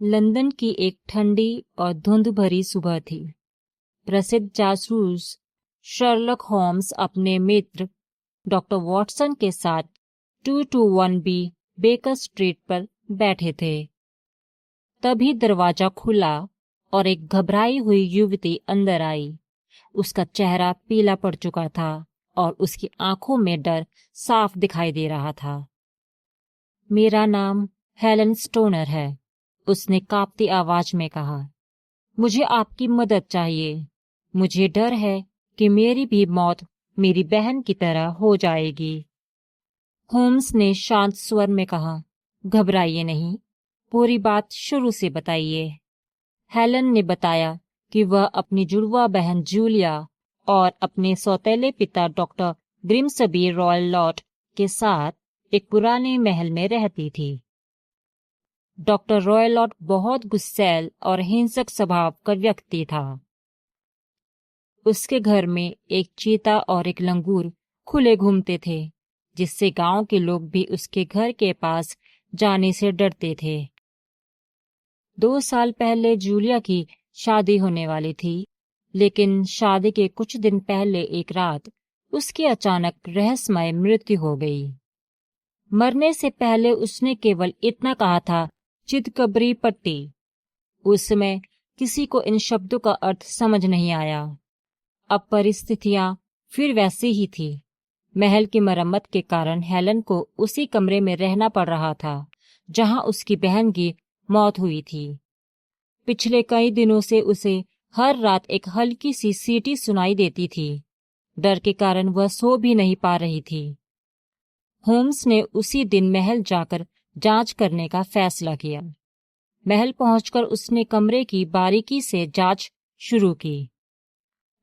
London की एक ठंडी और धुंध भरी सुबह थी। प्रसिद्ध जासूस शर्लक होम्स अपने मित्र डॉक्टर वॉटसन के साथ 221 बी बेकर स्ट्रीट पर बैठे थे। तभी दरवाजा खुला और एक घबराई हुई युवती अंदर आई। उसका चेहरा पीला पड़ चुका था और उसकी आंखों में डर साफ दिखाई दे रहा था। मेरा नाम हेलन स्टोनर है, उसने कांपती आवाज में कहा। मुझे आपकी मदद चाहिए। मुझे डर है कि मेरी भी मौत मेरी बहन की तरह हो जाएगी। होम्स ने शांत स्वर में कहा, घबराइए नहीं, पूरी बात शुरू से बताइए। हेलन ने बताया कि वह अपनी जुड़वा बहन जूलिया और अपने सौतेले पिता डॉक्टर ग्रिम्सबी रॉयल लॉट के साथ एक पुराने महल में रहती थी। डॉक्टर रॉयलॉट बहुत गुस्सैल और हिंसक स्वभाव का व्यक्ति था। उसके घर में एक चीता और एक लंगूर खुले घूमते थे, जिससे गांव के लोग भी उसके घर के पास जाने से डरते थे। 2 साल पहले जूलिया की शादी होने वाली थी, लेकिन शादी के कुछ दिन पहले एक रात उसकी अचानक रहस्यमय मृत्यु हो गई। मरने से पहले उसने केवल इतना कहा था, चितकबरी पट्टी। उस समय किसी को इन शब्दों का अर्थ समझ नहीं आया। अब परिस्थितियां फिर वैसी ही थी। महल की मरम्मत के कारण हेलन को उसी कमरे में रहना पड़ रहा था जहां उसकी बहन की मौत हुई थी। पिछले कई दिनों से उसे हर रात एक हल्की सी सीटी सुनाई देती थी। डर के कारण वह सो भी नहीं पा रही थी। होम्स ने उसी दिन महल जाकर जांच करने का फैसला किया। महल पहुंचकर उसने कमरे की बारीकी से जांच शुरू की।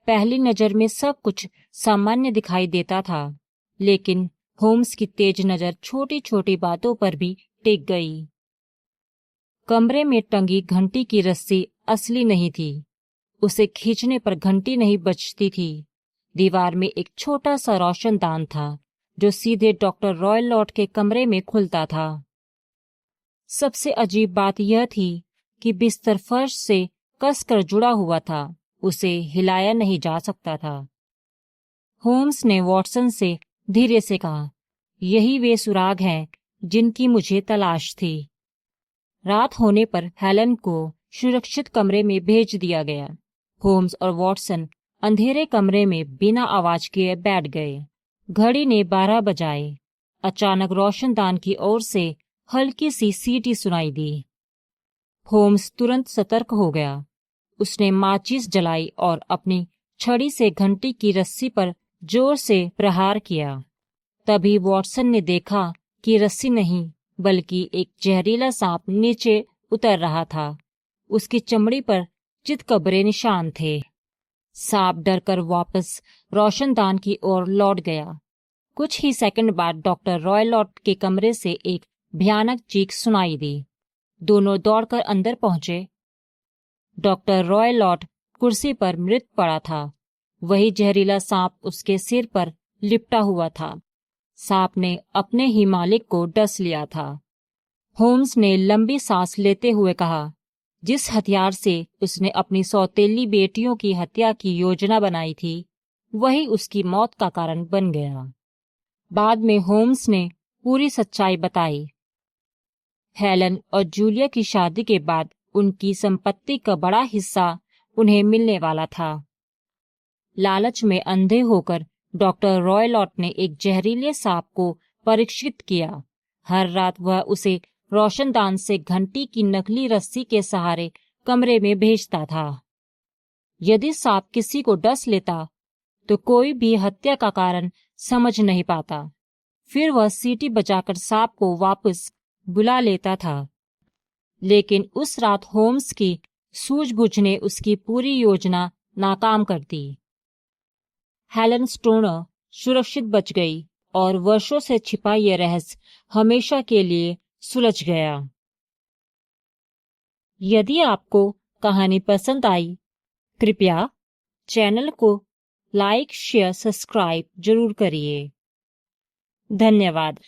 पहली नजर में सब कुछ सामान्य दिखाई देता था, लेकिन होम्स की तेज नजर छोटी छोटी बातों पर भी टिक गई। कमरे में टंगी घंटी की रस्सी असली नहीं थी। उसे खींचने पर घंटी नहीं बजती थी। दीवार में एक छोटा सा रोशनदान था जो सीधे डॉक्टर रॉयलॉट के कमरे में खुलता था। सबसे अजीब बात यह थी कि बिस्तर फर्श से कसकर जुड़ा हुआ था, उसे हिलाया नहीं जा सकता था। होम्स ने वॉटसन से धीरे से कहा, यही वे सुराग हैं जिनकी मुझे तलाश थी। रात होने पर हेलन को सुरक्षित कमरे में भेज दिया गया। होम्स और वॉटसन अंधेरे कमरे में बिना आवाज किए बैठ गए। घड़ी ने 12 बजाए। अचानक रोशनदान की ओर से हल्की सी सीटी सुनाई दी। होम्स तुरंत सतर्क हो गया। उसने माचिस जलाई और अपनी छड़ी से घंटी की रस्सी पर जोर से प्रहार किया। तभी वॉटसन ने देखा कि रस्सी नहीं बल्कि एक जहरीला सांप नीचे उतर रहा था। उसकी चमड़ी पर चितकबरे निशान थे। सांप डरकर वापस रोशनदान की ओर लौट गया। कुछ ही सेकंड बाद डॉक्टर रॉयलॉट के कमरे से एक भयानक चीख सुनाई दी। दोनों दौड़कर अंदर पहुंचे। डॉक्टर रॉयलॉट कुर्सी पर मृत पड़ा था। वही जहरीला सांप उसके सिर पर लिपटा हुआ था। सांप ने अपने ही मालिक को डस लिया था। होम्स ने लंबी सांस लेते हुए कहा, जिस हथियार से उसने अपनी सौतेली बेटियों की हत्या की योजना बनाई थी, वही उसकी मौत का कारण बन गया। बाद में होम्स ने पूरी सच्चाई बताई। हेलन और जूलिया की शादी के बाद उनकी संपत्ति का बड़ा हिस्सा उन्हें मिलने वाला था। लालच में अंधे होकर डॉक्टर रॉयलॉट ने एक जहरीले सांप को परीक्षित किया। हर रात वह उसे रोशनदान से घंटी की नकली रस्सी के सहारे कमरे में भेजता था। यदि सांप किसी को डस लेता तो कोई भी हत्या का कारण समझ नहीं पाता। फिर वह सीटी बजाकर सांप को वापस बुला लेता था। लेकिन उस रात होम्स की सूझबूझ ने उसकी पूरी योजना नाकाम कर दी। हेलन स्टोनर सुरक्षित बच गई और वर्षों से छिपा यह रहस्य हमेशा के लिए सुलझ गया। यदि आपको कहानी पसंद आई, कृपया चैनल को लाइक, शेयर, सब्सक्राइब जरूर करिए। धन्यवाद।